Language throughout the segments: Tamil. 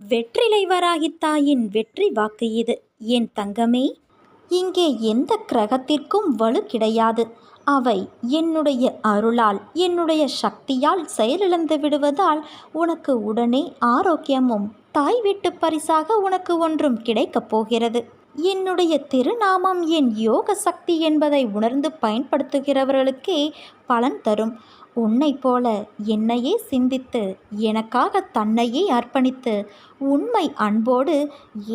வெற்றிலை வராகி தாயின் வெற்றி வாக்கு இது. என் தங்கமே, இங்கே எந்த கிரகத்திற்கும் வலு கிடையாது. அவை என்னுடைய அருளால், என்னுடைய சக்தியால் செயலிழந்து விடுவதால் உனக்கு உடனே ஆரோக்கியமும் தாய் வீட்டு பரிசாக உனக்கு ஒன்றும் கிடைக்கப் போகிறது. என்னுடைய திருநாமம் என் யோக சக்தி என்பதை உணர்ந்து பயன்படுத்துகிறவர்களுக்கே பலன் தரும். உன்னை போல என்னையே சிந்தித்து எனக்காக தன்னையே அர்ப்பணித்து உண்மை அன்போடு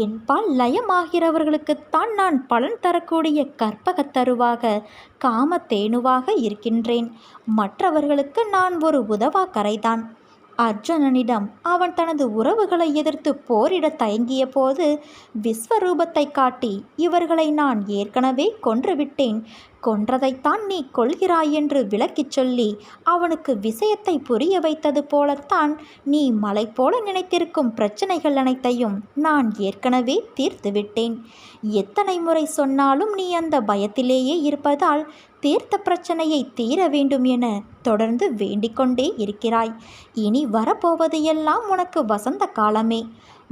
என்பால் லயமாகிறவர்களுக்குத்தான் நான் பலன் தரக்கூடிய கற்பகத் தருவாக, காமத்தேனுவாக இருக்கின்றேன். மற்றவர்களுக்கு நான் ஒரு உதவா கரைதான். அர்ஜுனனிடம் அவன் தனது உறவுகளை எதிர்த்து போரிட தயங்கிய போது விஸ்வரூபத்தை காட்டி, இவர்களை நான் ஏற்கனவே கொன்றுவிட்டேன், கொன்றதைத்தான் நீ கொள்கிறாய் என்று விளக்கிச் சொல்லி அவனுக்கு விஷயத்தை புரிய வைத்தது போலத்தான் நீ மலை போல நினைத்திருக்கும் பிரச்சனைகள் அனைத்தையும் நான் ஏற்கனவே தீர்த்துவிட்டேன். எத்தனை முறை சொன்னாலும் நீ அந்த பயத்திலேயே இருப்பதால் தீர்த்த பிரச்சனையை தீர வேண்டும் என தொடர்ந்து வேண்டிக்கொண்டே இருக்கிறாய். இனி வரப்போவது எல்லாம் உனக்கு வசந்த காலமே.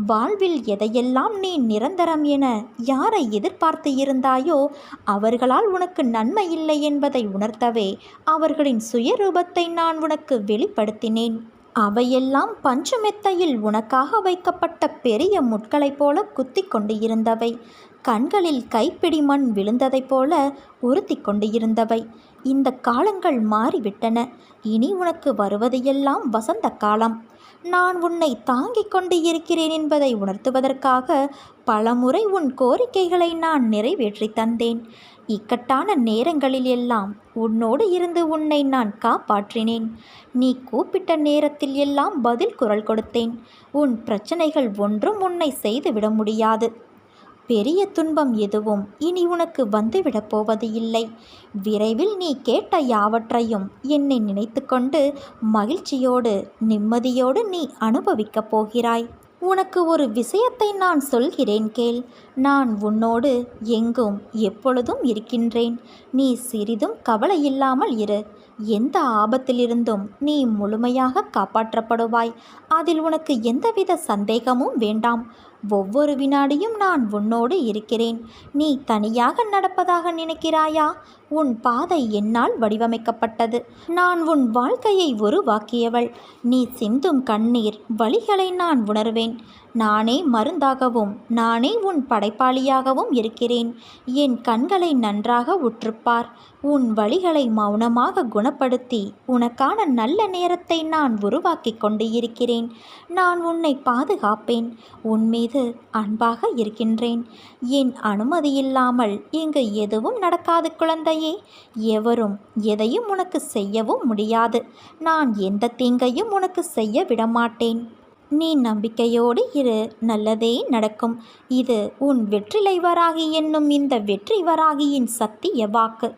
வாழ்வில் எதையெல்லாம் நீ நிரந்தரம் என யாரை எதிர்பார்த்து இருந்தாயோ அவர்களால் உனக்கு நன்மை இல்லை என்பதை உணர்த்தவே அவர்களின் சுயரூபத்தை நான் உனக்கு வெளிப்படுத்தினேன். அவையெல்லாம் பஞ்சுமெத்தையில் உனக்காக வைக்கப்பட்ட பெரிய முட்களைப் போல குத்தி கொண்டு இருந்தவை. கண்களில் கைப்பிடி மண் விழுந்ததைப் போல உறுத்தி கொண்டு இருந்தவை. இந்த காலங்கள் மாறிவிட்டன. இனி உனக்கு வருவது எல்லாம் வசந்த காலம். நான் உன்னை தாங்கிக் கொண்டு இருக்கிறேன் என்பதை உணர்த்துவதற்காக பலமுறை உன் கோரிக்கைகளை நான் நிறைவேற்றி தந்தேன். இக்கட்டான நேரங்களில் எல்லாம் உன்னோடு இருந்து உன்னை நான் காப்பாற்றினேன். நீ கூப்பிட்ட நேரத்தில் எல்லாம் பதில் குரல் கொடுத்தேன். உன் பிரச்சனைகள் ஒன்றும் உன்னை செய்துவிட முடியாது. பெரிய துன்பம் எதுவும் இனி உனக்கு வந்துவிடப் போவது இல்லை. விரைவில் நீ கேட்ட யாவற்றையும் என்னை நினைத்து கொண்டு மகிழ்ச்சியோடு நிம்மதியோடு நீ அனுபவிக்கப் போகிறாய். உனக்கு ஒரு விஷயத்தை நான் சொல்கிறேன் கேள். நான் உன்னோடு எங்கும் எப்பொழுதும் இருக்கின்றேன். நீ சிறிதும் கவலையில்லாமல் இரு. எந்த ஆபத்திலிருந்தும் நீ முழுமையாக காப்பாற்றப்படுவாய். அதில் உனக்கு எந்தவித சந்தேகமும் வேண்டாம். ஒவ்வொரு வினாடியும் நான் உன்னோடு இருக்கிறேன். நீ தனியாக நடப்பதாக நினைக்கிறாயா? உன் பாதை என்னால் வடிவமைக்கப்பட்டது. நான் உன் வாழ்க்கையை உருவாக்கியவள். நீ சிந்தும் கண்ணீர் வலிகளை நான் உணர்வேன். நானே மருந்தாகவும் நானே உன் படைப்பாளியாகவும் இருக்கிறேன். என் கண்களை நன்றாக உற்றுப்பார். உன் வலிகளை மௌனமாக குணப்படுத்தி உனக்கான நல்ல நேரத்தை நான் உருவாக்கி கொண்டு இருக்கிறேன். நான் உன்னை பாதுகாப்பேன். உன் மீது அன்பாக இருக்கின்றேன். என் அனுமதி இல்லாமல் இங்கு எதுவும் நடக்காது குழந்தையே. எவரும் எதையும் உனக்கு செய்யவும் முடியாது. நான் எந்த தீங்கையும் உனக்கு செய்ய விடமாட்டேன். நீ நம்பிக்கையோடு இரு. நல்லதே நடக்கும். இது உன் வெற்றிலை வராகி என்னும் இந்த வெற்றி வராகியின் சத்திய வாக்கு.